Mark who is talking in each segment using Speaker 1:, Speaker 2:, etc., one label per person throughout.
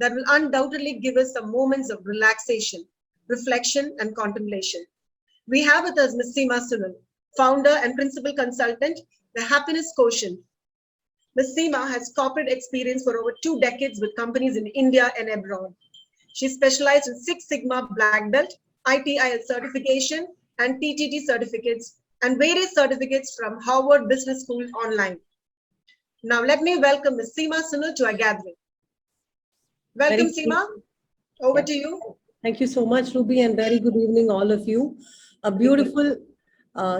Speaker 1: that will undoubtedly give us some moments of relaxation, reflection, and contemplation. We have with us Ms. Seema Sunil, founder and principal consultant, the Happiness Quotient. Ms. Seema has corporate experience for over 2 decades with companies in India and abroad. She specialized in Six Sigma Black Belt, ITIL certification, and TTT certificates, and various certificates from Harvard Business School online. Now, let me welcome Ms. Seema Sunil to our gathering. Welcome, Seema. Over to you.
Speaker 2: Thank you so much, Ruby, and very good evening, all of you. A beautiful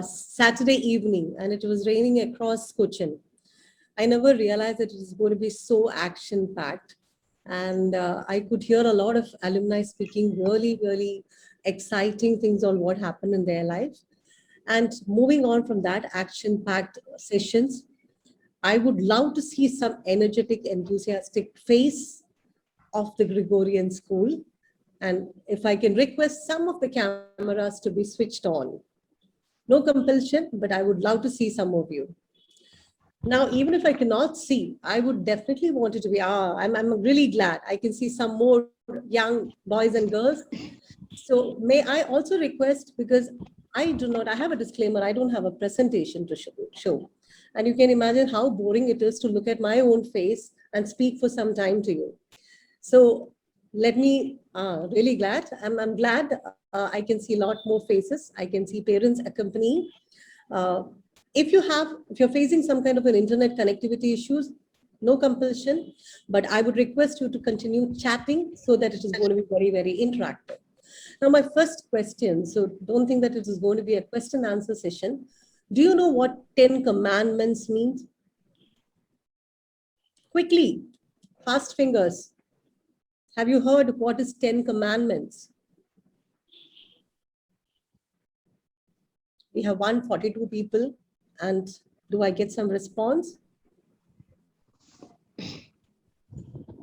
Speaker 2: Saturday evening, and it was raining across Cochin. I never realized that it was going to be so action-packed. And I could hear a lot of alumni speaking really exciting things on what happened in their life. And moving on from that action-packed sessions, I would love to see some energetic, enthusiastic face of the Gregorian school. And if I can request some of the cameras to be switched on. No compulsion, but I would love to see some of you. Now, even if I cannot see, I would definitely want it to be, I'm really glad I can see some more young boys and girls. So may I also request, because I have a disclaimer, I don't have a presentation to show. And you can imagine how boring it is to look at my own face and speak for some time to you. So let me, really glad, I'm glad I can see a lot more faces. I can see parents accompanying. If you're facing some kind of an internet connectivity issues, no compulsion, but I would request you to continue chatting so that it is going to be very interactive. Now, my first question, so don't think that it is going to be a question answer session. Do you know what 10 commandments means? Quickly, fast fingers. Have you heard what is 10 commandments? We have 142 people. And do I get some response?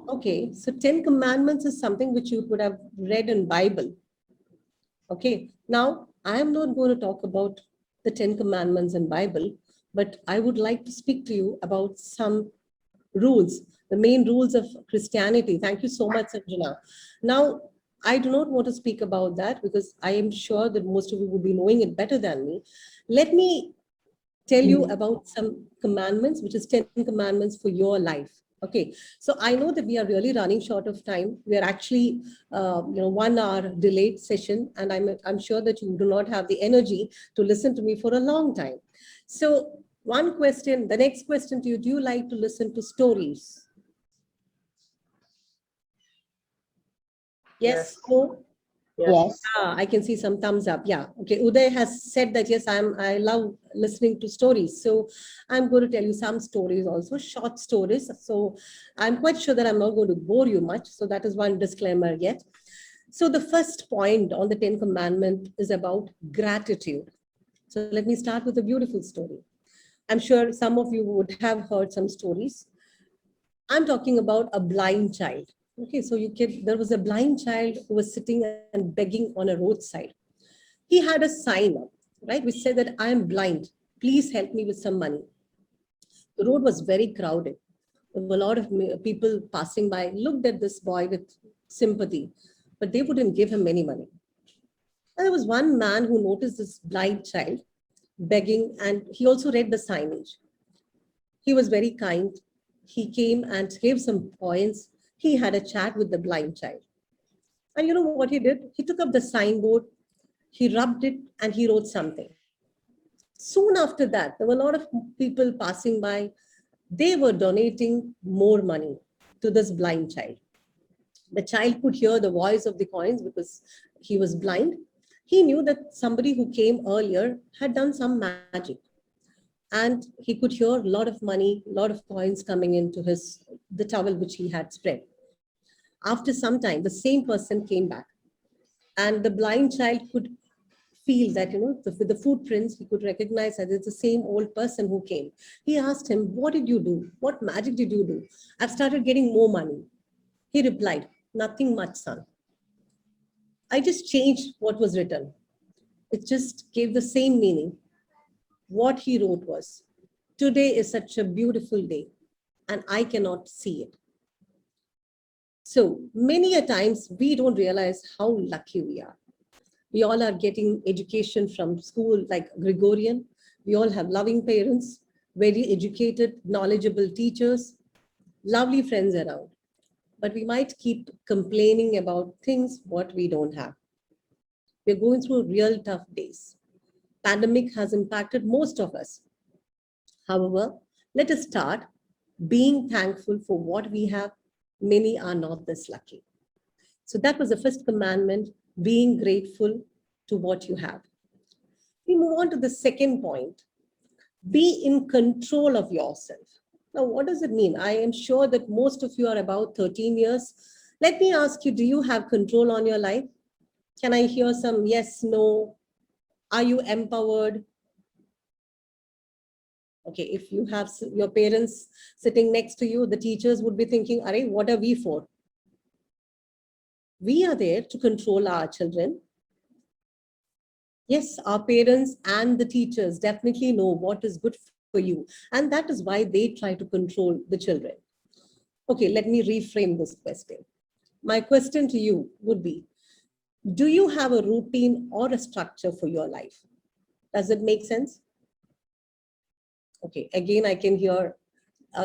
Speaker 2: Okay, so 10 commandments is something which you could have read in Bible. Okay, now I am not going to talk about the 10 commandments in Bible, but I would like to speak to you about some rules, the main rules of Christianity. Thank you so much, Sanjana. Now, I do not want to speak about that because I am sure that most of you will be knowing it better than me. Let me tell you about some commandments, which is 10 commandments for your life. Okay, so I know that we are really running short of time. We are actually, 1 hour delayed session, and I'm sure that you do not have the energy to listen to me for a long time. So one question, the next question to you, do you like to listen to stories? Yes. No?
Speaker 3: Yes.
Speaker 2: I can see some thumbs up. Yeah. Okay. Uday has said that, yes, I love listening to stories. So I'm going to tell you some stories also, short stories. So I'm quite sure that I'm not going to bore you much. So that is one disclaimer yet. So the first point on the 10 commandment is about gratitude. So let me start with a beautiful story. I'm sure some of you would have heard some stories. I'm talking about a blind child. Okay, so there was a blind child who was sitting and begging on a roadside. He had a sign up, right, which said that I am blind. Please help me with some money. The road was very crowded. There were a lot of people passing by, looked at this boy with sympathy, but they wouldn't give him any money. And there was one man who noticed this blind child begging, and he also read the signage. He was very kind. He came and gave some coins. He had a chat with the blind child. And you know what he did? He took up the signboard, he rubbed it, and he wrote something. Soon after that, there were a lot of people passing by. They were donating more money to this blind child. The child could hear the voice of the coins because he was blind. He knew that somebody who came earlier had done some magic. And he could hear a lot of money, a lot of coins coming into the towel which he had spread. After some time, the same person came back. And the blind child could feel that, with the footprints, he could recognize that it's the same old person who came. He asked him, what did you do? What magic did you do? I've started getting more money. He replied, nothing much, son. I just changed what was written. It just gave the same meaning. What he wrote was, today is such a beautiful day and I cannot see it. So many a times we don't realize how lucky we are. We all are getting education from school like Gregorian. We all have loving parents, very educated, knowledgeable teachers, lovely friends around. But we might keep complaining about things what we don't have. We're going through real tough days. Pandemic has impacted most of us. However, let us start being thankful for what we have. Many are not this lucky. So that was the first commandment, being grateful to what you have. We move on to the second point, be in control of yourself. Now, what does it mean? I am sure that most of you are about 13 years. Let me ask you, do you have control on your life? Can I hear some yes, no? Are you empowered? Okay, if you have your parents sitting next to you, the teachers would be thinking, Arey, what are we for? We are there to control our children. Yes, our parents and the teachers definitely know what is good for you. And that is why they try to control the children. Okay, let me reframe this question. My question to you would be, do you have a routine or a structure for your life? Does it make sense? Okay, again, I can hear,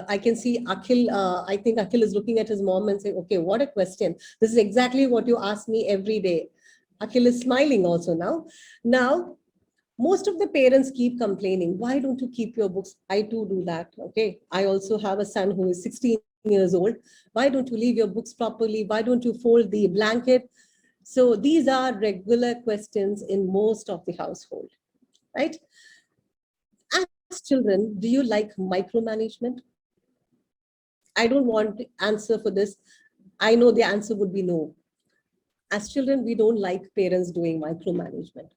Speaker 2: I can see Akhil. I think Akhil is looking at his mom and saying, okay, what a question. This is exactly what you ask me every day. Akhil is smiling also now. Now, most of the parents keep complaining, why don't you keep your books? I too do that. Okay. I also have a son who is 16 years old. Why don't you leave your books properly? Why don't you fold the blanket? So these are regular questions in most of the household, right? As children, do you like micromanagement? I don't want to answer for this. I know the answer would be no. As children, we don't like parents doing micromanagement.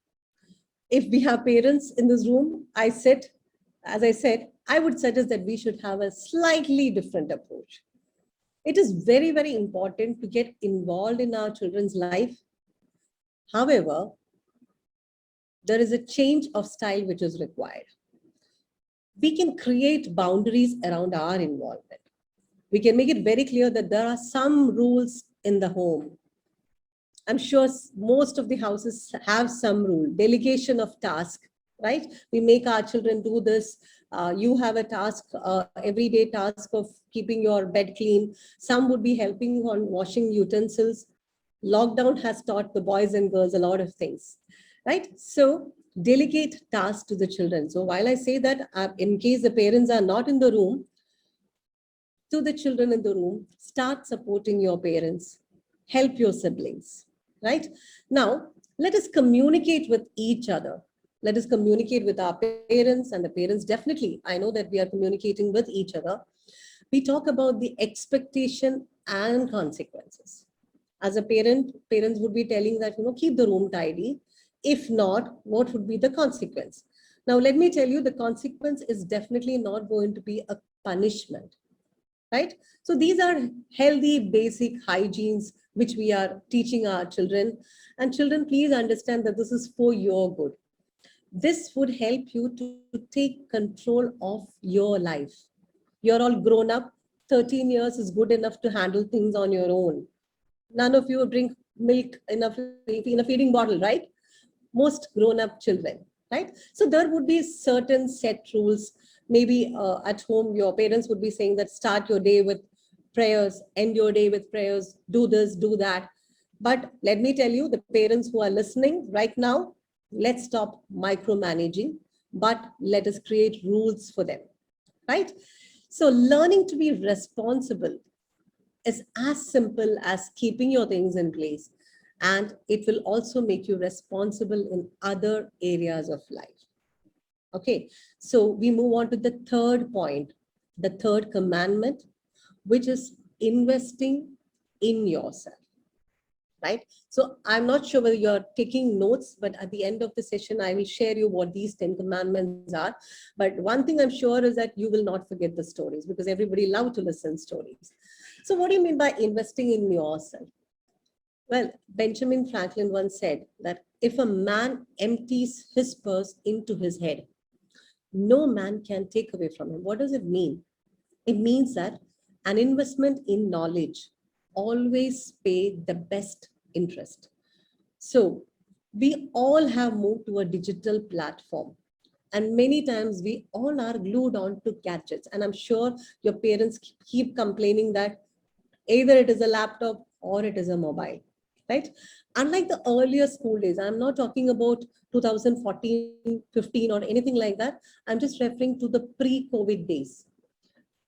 Speaker 2: If we have parents in this room, as I said, I would suggest that we should have a slightly different approach. It is very, very important to get involved in our children's life. However, there is a change of style which is required. We can create boundaries around our involvement. We can make it very clear that there are some rules in the home. I'm sure most of the houses have some rule, delegation of task, right? We make our children do this. You have a task, everyday task of keeping your bed clean. Some would be helping you on washing utensils. Lockdown has taught the boys and girls a lot of things, right? So delegate tasks to the children. So while I say that, in case the parents are not in the room, to the children in the room, start supporting your parents, help your siblings, right? Now, let us communicate with each other. Let us communicate with our parents, and the parents definitely, I know that we are communicating with each other. We talk about the expectation and consequences. As a parent, parents would be telling that, keep the room tidy. If not, what would be the consequence? Now, let me tell you, the consequence is definitely not going to be a punishment, right? So these are healthy, basic hygienes which we are teaching our children. And children, please understand that this is for your good. This would help you to take control of your life. You're all grown up. 13 years is good enough to handle things on your own. None of you drink milk in a feeding bottle, right? Most grown-up children, right? So there would be certain set rules. Maybe at home, your parents would be saying that start your day with prayers, end your day with prayers, do this, do that. But let me tell you, the parents who are listening right now, let's stop micromanaging, but let us create rules for them, right? So learning to be responsible is as simple as keeping your things in place, and it will also make you responsible in other areas of life. Okay, so we move on to the third point, the third commandment, which is investing in yourself, right? So I'm not sure whether you're taking notes, but at the end of the session, I will share you what these 10 commandments are. But one thing I'm sure is that you will not forget the stories, because everybody loves to listen stories. So what do you mean by investing in yourself? Well, Benjamin Franklin once said that if a man empties his purse into his head, no man can take away from him. What does it mean? It means that an investment in knowledge always pay the best interest. So we all have moved to a digital platform. And many times we all are glued on to gadgets. And I'm sure your parents keep complaining that either it is a laptop or it is a mobile, right? Unlike the earlier school days, I'm not talking about 2014, 15 or anything like that. I'm just referring to the pre-COVID days.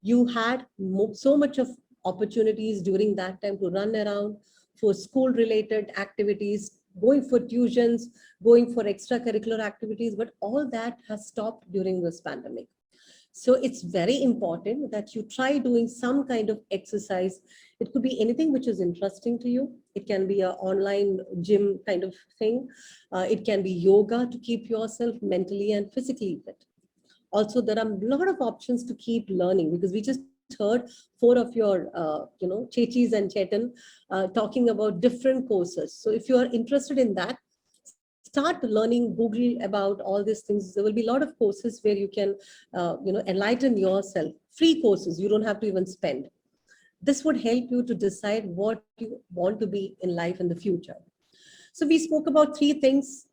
Speaker 2: You had so much of opportunities during that time to run around for school related activities, going for tuitions, going for extracurricular activities, but all that has stopped during this pandemic. So it's very important that you try doing some kind of exercise. It could be anything which is interesting to you. It can be an online gym kind of thing. It can be yoga to keep yourself mentally and physically fit. Also, there are a lot of options to keep learning, because we just heard four of your, Chechis and Chetan talking about different courses. So if you are interested in that, start learning, Google about all these things. There will be a lot of courses where you can, enlighten yourself. Free courses, you don't have to even spend. This would help you to decide what you want to be in life in the future. So we spoke about three things.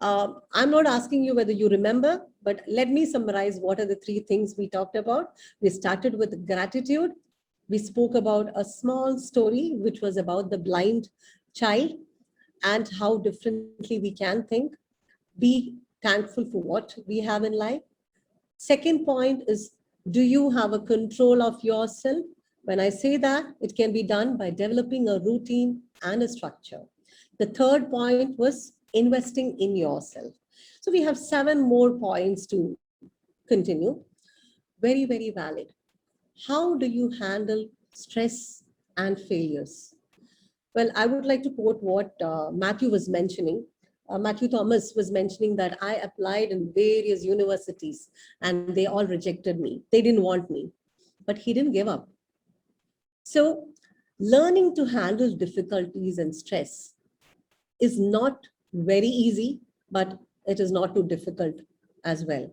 Speaker 2: I'm not asking you whether you remember, but let me summarize what are the three things we talked about. We started with gratitude. We spoke about a small story, which was about the blind child and how differently we can think. Be thankful for what we have in life. Second point is, do you have a control of yourself? When I say that, it can be done by developing a routine and a structure. The third point was investing in yourself. So we have 7 more points to continue. Very, very valid. How do you handle stress and failures? Well, I would like to quote what Matthew was mentioning. Matthew Thomas was mentioning that I applied in various universities and they all rejected me. They didn't want me, but he didn't give up. So learning to handle difficulties and stress is not very easy, but it is not too difficult as well.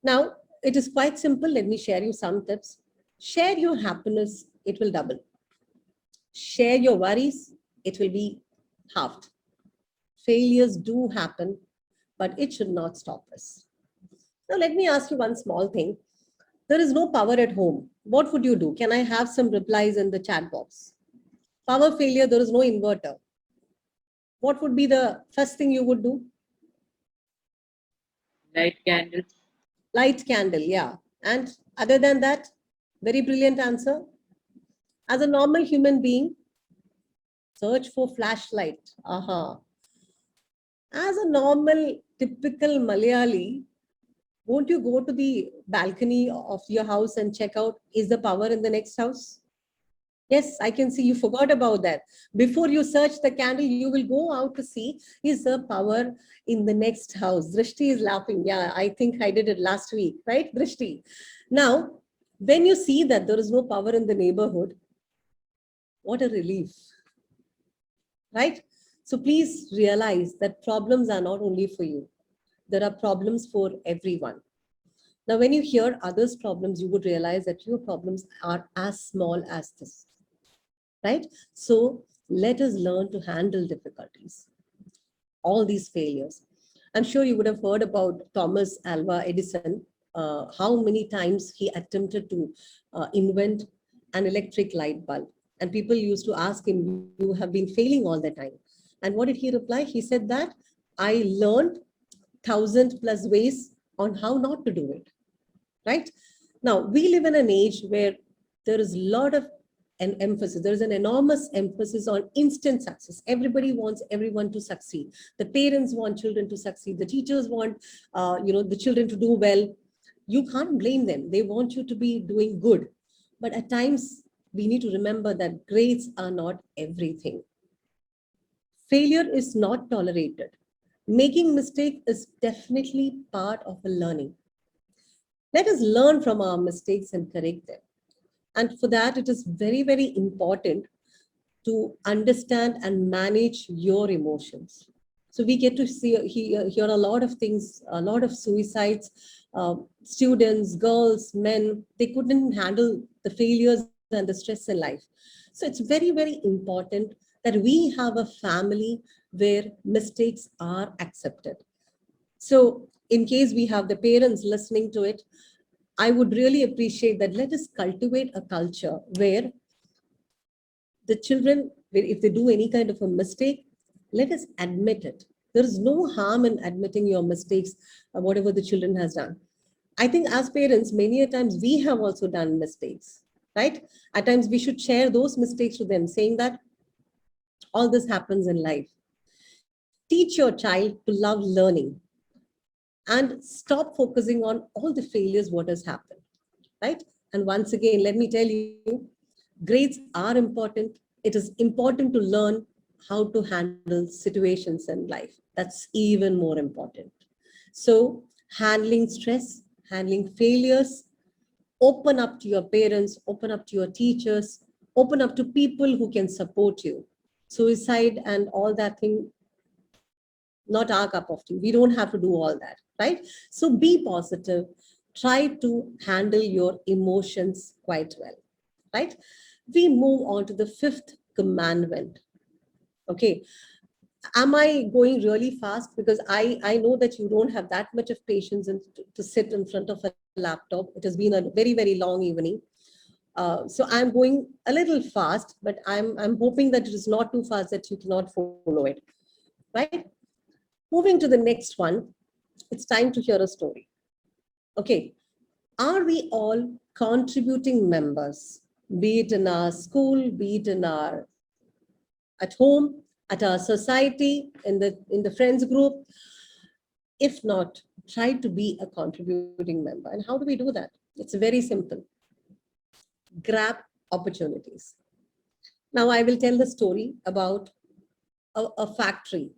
Speaker 2: Now, it is quite simple. Let me share you some tips. Share your happiness, it will double. Share your worries, it will be halved. Failures do happen, but it should not stop us. Now, let me ask you one small thing. There is no power at home. What would you do? Can I have some replies in the chat box? Power failure, there is no inverter. What would be the first thing you would do?
Speaker 3: Light candles.
Speaker 2: Light candle, yeah. And other than that, very brilliant answer. As a normal human being, search for flashlight. Aha. As a normal, typical Malayali, won't you go to the balcony of your house and check out, is the power in the next house? Yes, I can see you forgot about that. Before you search the candle, you will go out to see, is the power in the next house? Drishti is laughing. Yeah, I think I did it last week, right, Drishti? Now, when you see that there is no power in the neighborhood, what a relief, right? So please realize that problems are not only for you. There are problems for everyone. Now, when you hear others' problems, you would realize that your problems are as small as this, right? So let us learn to handle difficulties, all these failures. I'm sure you would have heard about Thomas Alva Edison, how many times he attempted to invent an electric light bulb. And people used to ask him, you have been failing all the time. And what did he reply? He said that I learned 1,000+ ways on how not to do it, right? Now, we live in an age where there is a lot of an emphasis. There is an enormous emphasis on instant success. Everybody wants everyone to succeed. The parents want children to succeed. The teachers want, the children to do well. You can't blame them. They want you to be doing good. But at times, we need to remember that grades are not everything. Failure is not tolerated. Making mistake is definitely part of a learning. Let us learn from our mistakes and correct them. And for that, it is very, very important to understand and manage your emotions. So we get to hear a lot of things, a lot of suicides, students, girls, men, they couldn't handle the failures and the stress in life. So it's very, very important that we have a family where mistakes are accepted. So in case we have the parents listening to it, I would really appreciate that let us cultivate a culture where the children, if they do any kind of a mistake, let us admit it. There is no harm in admitting your mistakes, whatever the children has done. I think as parents, many a times we have also done mistakes, right? At times we should share those mistakes to them, saying that all this happens in life. Teach your child to love learning and stop focusing on all the failures, what has happened, right? And once again, let me tell you, grades are important. It is important to learn how to handle situations in life. That's even more important. So handling stress, handling failures, open up to your parents, open up to your teachers, open up to people who can support you. Suicide and all that thing, not our cup of tea. We don't have to do all that, right? So be positive. Try to handle your emotions quite well, right? We move on to the fifth commandment. Okay. Am I going really fast? Because I know that you don't have that much of patience to sit in front of a laptop. It has been a very, very long evening. So I'm going a little fast, but I'm hoping that it is not too fast that you cannot follow it, right? Moving to the next one, it's time to hear a story. Okay, are we all contributing members, be it in our school, be it in our at home, at our society, in the friends group? If not, try to be a contributing member. And how do we do that? It's very simple. Grab opportunities. Now I will tell the story about a factory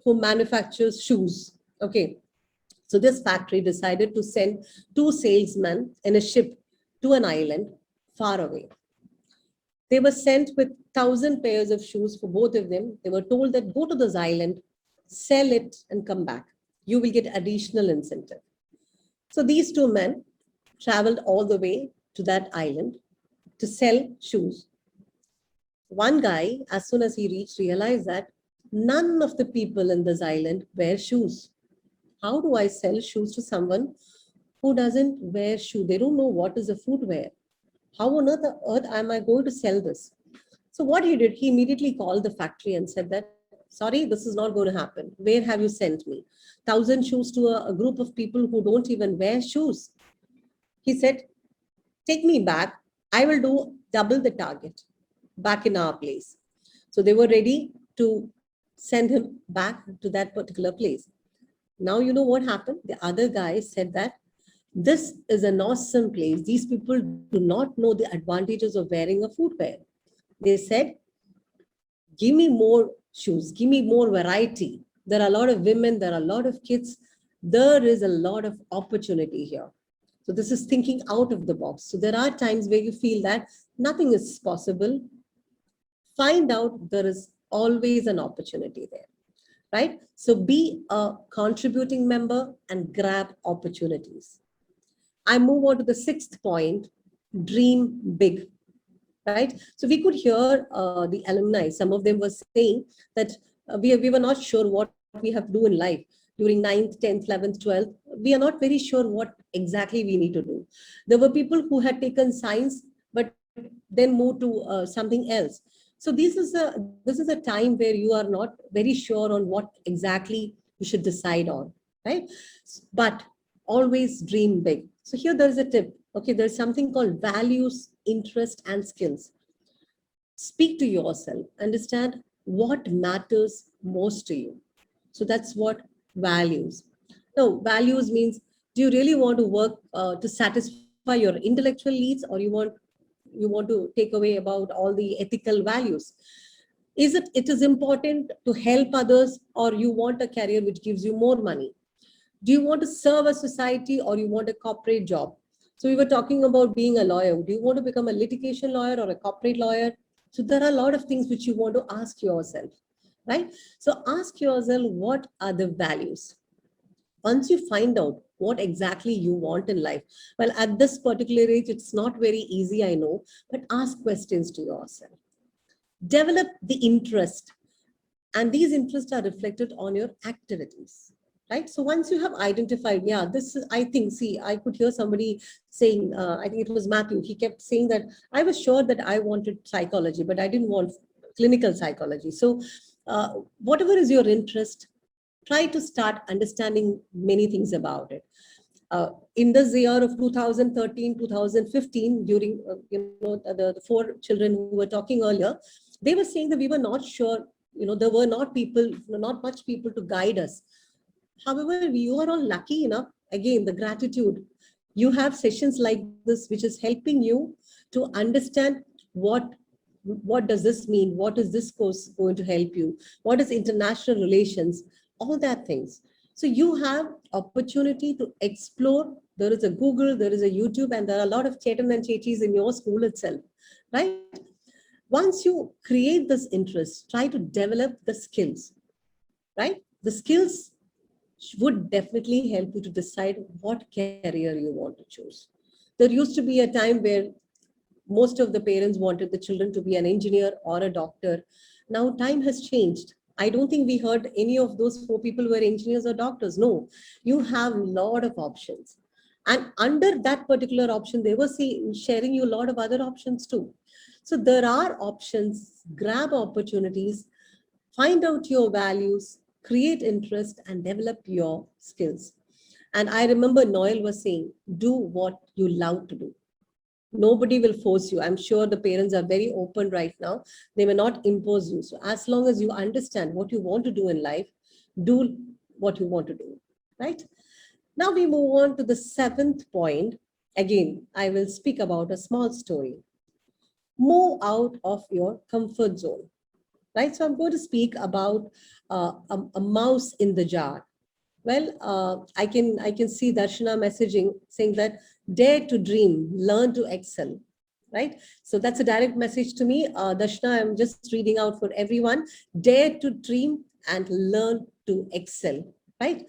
Speaker 2: who manufactures shoes. Okay. So this factory decided to send two salesmen in a ship to an island far away. They were sent with 1,000 pairs of shoes for both of them. They were told that go to this island, sell it and come back. You will get additional incentive. So these two men traveled all the way to that island to sell shoes. One guy, as soon as he reached, realized that none of the people in this island wear shoes. How do I sell shoes to someone who doesn't wear shoe? They don't know what is a footwear. How on earth am I going to sell this? So what he did, he immediately called the factory and said that, sorry, this is not going to happen. Where have you sent me? 1,000 shoes to a group of people who don't even wear shoes. He said, take me back. I will do double the target back in our place. So they were ready to send him back to that particular place. Now, you know what happened? The other guy said that this is an awesome place. These people do not know the advantages of wearing a footwear. They said, give me more shoes, give me more variety. There are a lot of women, there are a lot of kids. There is a lot of opportunity here. So this is thinking out of the box. So there are times where you feel that nothing is possible. Find out there is always an opportunity there, right? So be a contributing member and grab opportunities. I move on to the sixth point, dream big, right? So we could hear the alumni, some of them were saying that we were not sure what we have to do in life during 9th, 10th, 11th, 12th. We are not very sure what exactly we need to do. There were people who had taken science, but then moved to something else. So this is a time where you are not very sure on what exactly you should decide on, right? But always dream big. So here there's a tip. Okay, there's something called values, interest, and skills. Speak to yourself, understand what matters most to you. So that's what values. Now, values means, do you really want to work to satisfy your intellectual needs, or you want to take away about all the ethical values? It is important to help others, or you want a career which gives you more money? Do you want to serve a society, or you want a corporate job? So we were talking about being a lawyer. Do you want to become a litigation lawyer or a corporate lawyer? So there are a lot of things which you want to ask yourself, right? So ask yourself, what are the values? Once you find out what exactly you want in life, well, at this particular age, it's not very easy, I know, but ask questions to yourself. Develop the interest, and these interests are reflected on your activities, right? So once you have identified, yeah, this is, I think, see, I could hear somebody saying, I think it was Matthew, he kept saying that I was sure that I wanted psychology, but I didn't want clinical psychology. So whatever is your interest, try to start understanding many things about it. In this year of 2013, 2015, during, the four children who were talking earlier, they were saying that we were not sure, there were not people, not much people to guide us. However, you are all lucky enough, again, the gratitude. You have sessions like this, which is helping you to understand what does this mean? What is this course going to help you? What is international relations? All that things. So you have opportunity to explore. There is a Google, there is a YouTube, and there are a lot of Chetan and Chechis in your school itself, right? Once you create this interest, try to develop the skills, right? The skills would definitely help you to decide what career you want to choose. There used to be a time where most of the parents wanted the children to be an engineer or a doctor. Now time has changed. I don't think we heard any of those four people were engineers or doctors. No, you have a lot of options. And under that particular option, they were sharing you a lot of other options too. So there are options, grab opportunities, find out your values, create interest, and develop your skills. And I remember Noel was saying, do what you love to do. Nobody will force you. I'm sure the parents are very open right now. They may not impose you. So as long as you understand what you want to do in life, do what you want to do, right? Now we move on to the seventh point. Again, I will speak about a small story. Move out of your comfort zone, right? So I'm going to speak about a mouse in the jar. Well, I can see Darshana messaging saying that dare to dream, learn to excel, right? So that's a direct message to me. Darshana, I'm just reading out for everyone. Dare to dream and learn to excel, right?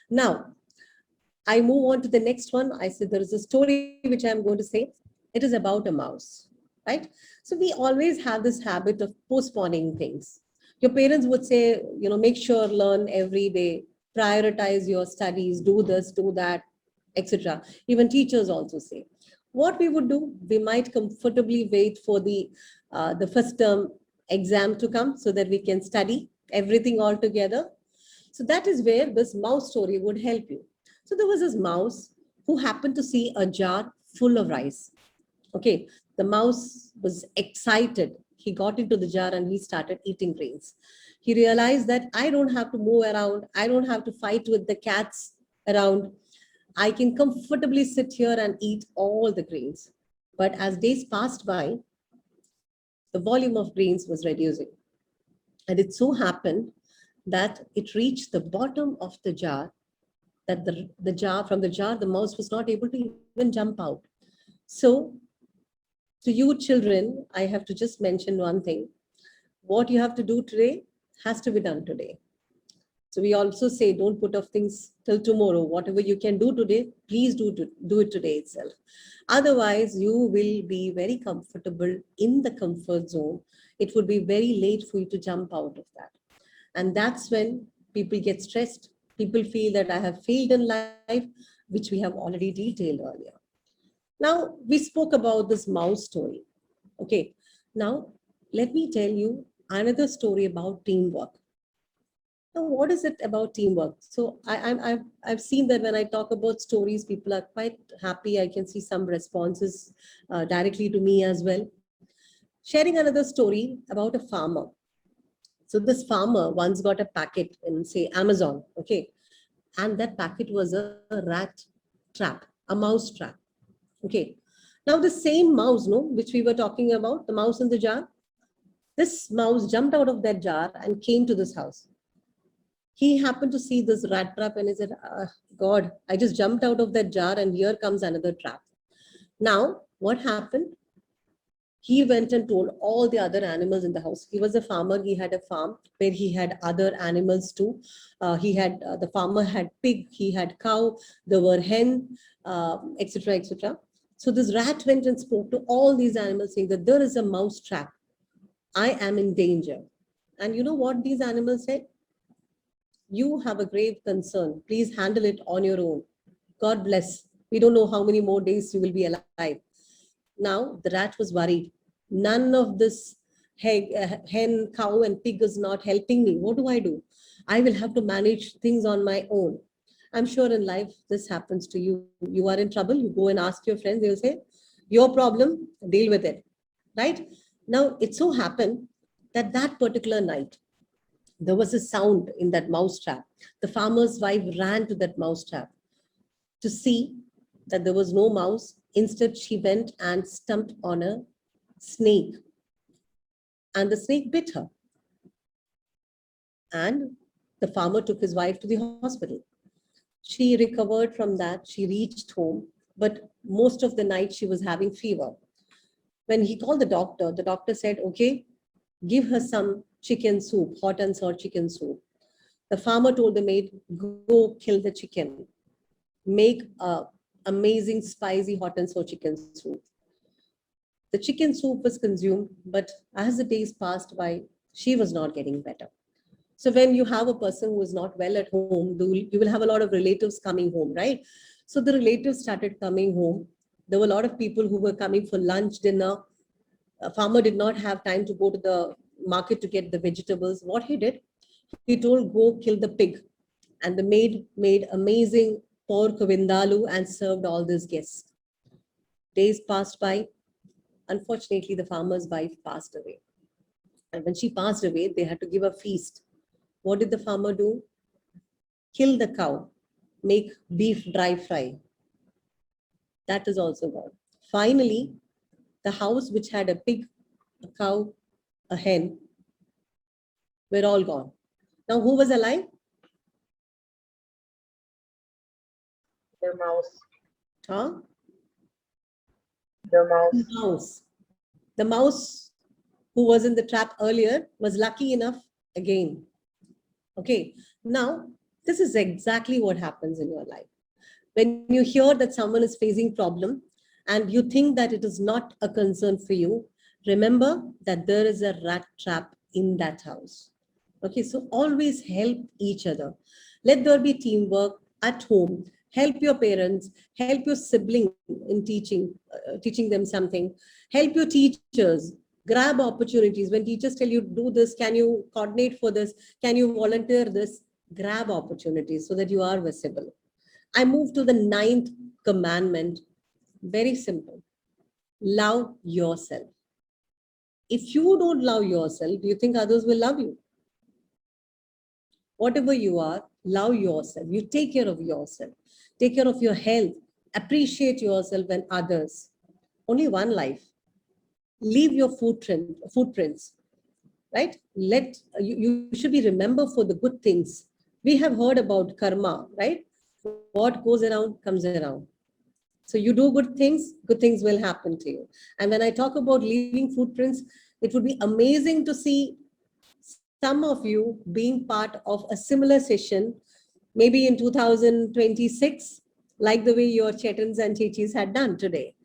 Speaker 2: Now, I move on to the next one. I said there is a story which I'm going to say. It is about a mouse, right? So we always have this habit of postponing things. Your parents would say, make sure learn every day, prioritize your studies, do this, do that, etc. Even teachers also say. What we would do, we might comfortably wait for the first term exam to come so that we can study everything all together. So that is where this mouse story would help you. So there was this mouse who happened to see a jar full of rice. Okay, the mouse was excited. He got into the jar and he started eating grains. He realized that I don't have to move around. I don't have to fight with the cats around. I can comfortably sit here and eat all the grains. But as days passed by, the volume of grains was reducing. And it so happened that it reached the bottom of the jar, that the jar, from the jar, the mouse was not able to even jump out. So to you children, I have to just mention one thing. What you have to do today has to be done today. So we also say, don't put off things till tomorrow. Whatever you can do today, please do it today itself. Otherwise, you will be very comfortable in the comfort zone. It would be very late for you to jump out of that. And that's when people get stressed. People feel that I have failed in life, which we have already detailed earlier. Now, we spoke about this mouse story. Okay, now let me tell you another story about teamwork. Now, what is it about teamwork? So I've seen that when I talk about stories, people are quite happy. I can see some responses directly to me as well. Sharing another story about a farmer. So this farmer once got a packet in, say, Amazon, okay, and that packet was a rat trap, a mouse trap, okay. Now the same mouse, no, which we were talking about, the mouse in the jar, this mouse jumped out of that jar and came to this house. He happened to see this rat trap and he said, God, I just jumped out of that jar and here comes another trap. Now, what happened? He went and told all the other animals in the house. He was a farmer. He had a farm where he had other animals too. The farmer had pig, he had cow, there were hen, etc., etc. So this rat went and spoke to all these animals saying that there is a mouse trap. I am in danger. And you know what these animals said? You have a grave concern. Please handle it on your own. God bless. We don't know how many more days you will be alive. Now, the rat was worried. None of this hen, cow, and pig is not helping me. What do I do? I will have to manage things on my own. I'm sure in life this happens to you. You are in trouble, you go and ask your friends, they will say, your problem, deal with it. Right? Now, it so happened that that particular night, there was a sound in that mousetrap. The farmer's wife ran to that mousetrap to see that there was no mouse. Instead, she went and stumped on a snake, and the snake bit her. And the farmer took his wife to the hospital. She recovered from that. She reached home, but most of the night she was having fever. When he called the doctor said, okay, give her some chicken soup, hot and sour chicken soup. The farmer told the maid, go kill the chicken, make a amazing spicy hot and sour chicken soup. The chicken soup was consumed, but as the days passed by, she was not getting better. So when you have a person who is not well at home, you will have a lot of relatives coming home, right? So the relatives started coming home. There were a lot of people who were coming for lunch, dinner. A farmer did not have time to go to the market to get the vegetables. What he did, he told, go kill the pig. And the maid made amazing pork vindaloo and served all these guests. Days passed by. Unfortunately, the farmer's wife passed away. And when she passed away, they had to give a feast. What did the farmer do? Kill the cow, make beef dry fry. That is also gone. Finally, the house which had a pig, a cow, a hen, were all gone. Now, who was alive?
Speaker 3: The mouse.
Speaker 2: Huh?
Speaker 3: The mouse.
Speaker 2: The mouse. The mouse who was in the trap earlier was lucky enough again. Okay. Now, this is exactly what happens in your life. When you hear that someone is facing problem and you think that it is not a concern for you, remember that there is a rat trap in that house. Okay, so always help each other. Let there be teamwork at home. Help your parents, help your sibling in teaching them something. Help your teachers. Grab opportunities. When teachers tell you do this, can you coordinate for this? Can you volunteer this? Grab opportunities so that you are visible. I move to the 9th commandment. Very simple. Love yourself. If you don't love yourself, do you think others will love you? Whatever you are, love yourself. You take care of yourself. Take care of your health. Appreciate yourself and others. Only one life. Leave your footprints, right? You should be remembered for the good things. We have heard about karma, right? What goes around comes around. So you do good things will happen to you. And when I talk about leaving footprints, it would be amazing to see some of you being part of a similar session, maybe in 2026, like the way your Chetans and Chechis had done today,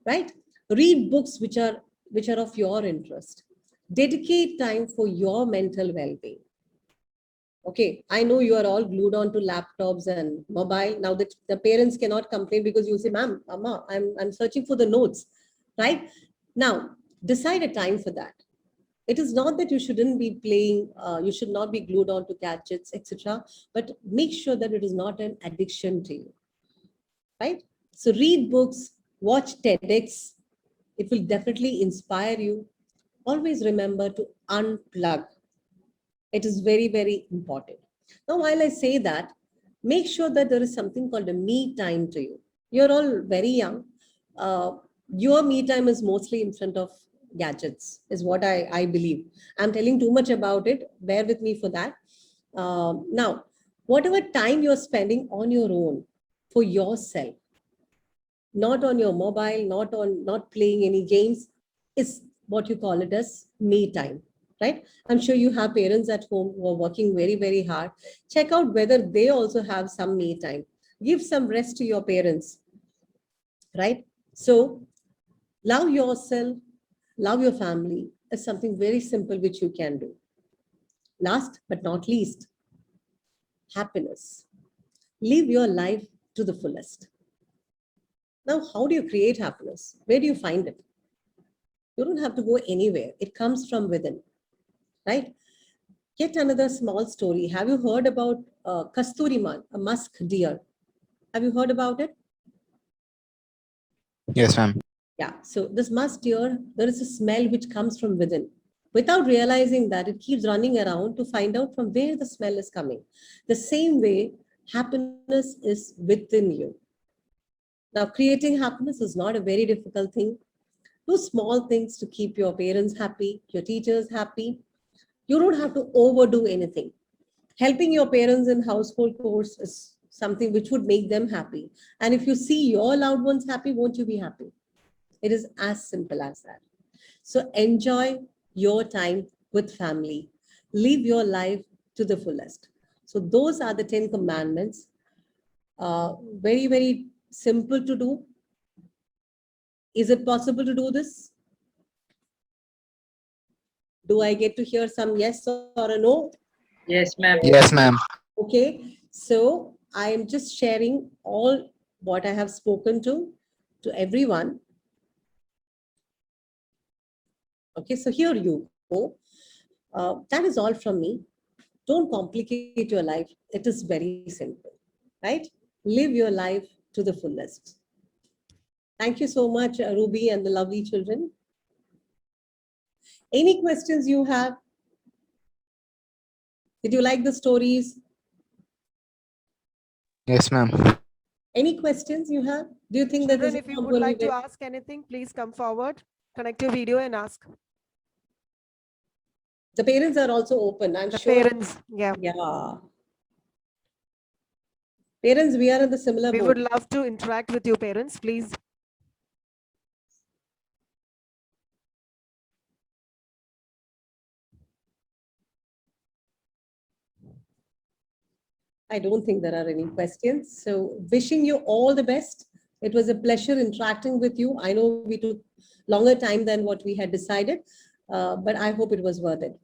Speaker 2: right? Read books which are of your interest. Dedicate time for your mental well-being. Okay, I know you are all glued on to laptops and mobile. Now that the parents cannot complain because you say, ma'am, Amma, I'm searching for the notes, right? Now, decide a time for that. It is not that you shouldn't be playing, you should not be glued on to gadgets, etc. But make sure that it is not an addiction to you, right? So read books, watch TEDx. It will definitely inspire you. Always remember to unplug. It is very, very important. Now, while I say that, make sure that there is something called a me time to you. You're all very young. Your me time is mostly in front of gadgets, is what I believe. I'm telling too much about it. Bear with me for that. Now, whatever time you're spending on your own for yourself, not on your mobile, not playing any games, is what you call it as me time, right? I'm sure you have parents at home who are working very, very hard. Check out whether they also have some me time. Give some rest to your parents, right? So love yourself, love your family, is something very simple which you can do. Last but not least, happiness. Live your life to the fullest. Now, how do you create happiness? Where do you find it? You don't have to go anywhere. It comes from within, right? Yet another small story. Have you heard about Kasturiman, a musk deer? Have you heard about it?
Speaker 4: Yes, ma'am.
Speaker 2: Yeah. So this musk deer, there is a smell which comes from within. Without realizing that, it keeps running around to find out from where the smell is coming. The same way, happiness is within you. Now, creating happiness is not a very difficult thing. Do small things to keep your parents happy, your teachers happy. You don't have to overdo anything. Helping your parents in household chores is something which would make them happy. And if you see your loved ones happy, won't you be happy? It is as simple as that. So enjoy your time with family. Live your life to the fullest. So those are the 10 commandments. Very, very simple to do. Is it possible to do this? Do I get to hear some yes or a no?
Speaker 3: Yes, ma'am.
Speaker 4: Yes, ma'am.
Speaker 2: Okay, so I am just sharing all what I have spoken to everyone. Okay, so here you go. That is all from me. Don't complicate your life. It is very simple, right? Live your life to the fullest. Thank you so much, Ruby and the lovely children. Any questions you have? Did you like the stories?
Speaker 4: Yes, ma'am.
Speaker 2: Any questions you have? Do you think that this
Speaker 5: Children,
Speaker 2: is
Speaker 5: if you
Speaker 2: not
Speaker 5: would
Speaker 2: going to
Speaker 5: like
Speaker 2: be
Speaker 5: to
Speaker 2: very-
Speaker 5: ask anything, please come forward, connect your video and ask.
Speaker 2: The parents are also open, I'm
Speaker 5: The
Speaker 2: sure.
Speaker 5: parents, yeah.
Speaker 2: Yeah. Parents, we are in the similar
Speaker 5: We
Speaker 2: boat.
Speaker 5: would love to interact with your parents, please.
Speaker 2: I don't think there are any questions. So wishing you all the best. It was a pleasure interacting with you. I know we took longer time than what we had decided, but I hope it was worth it.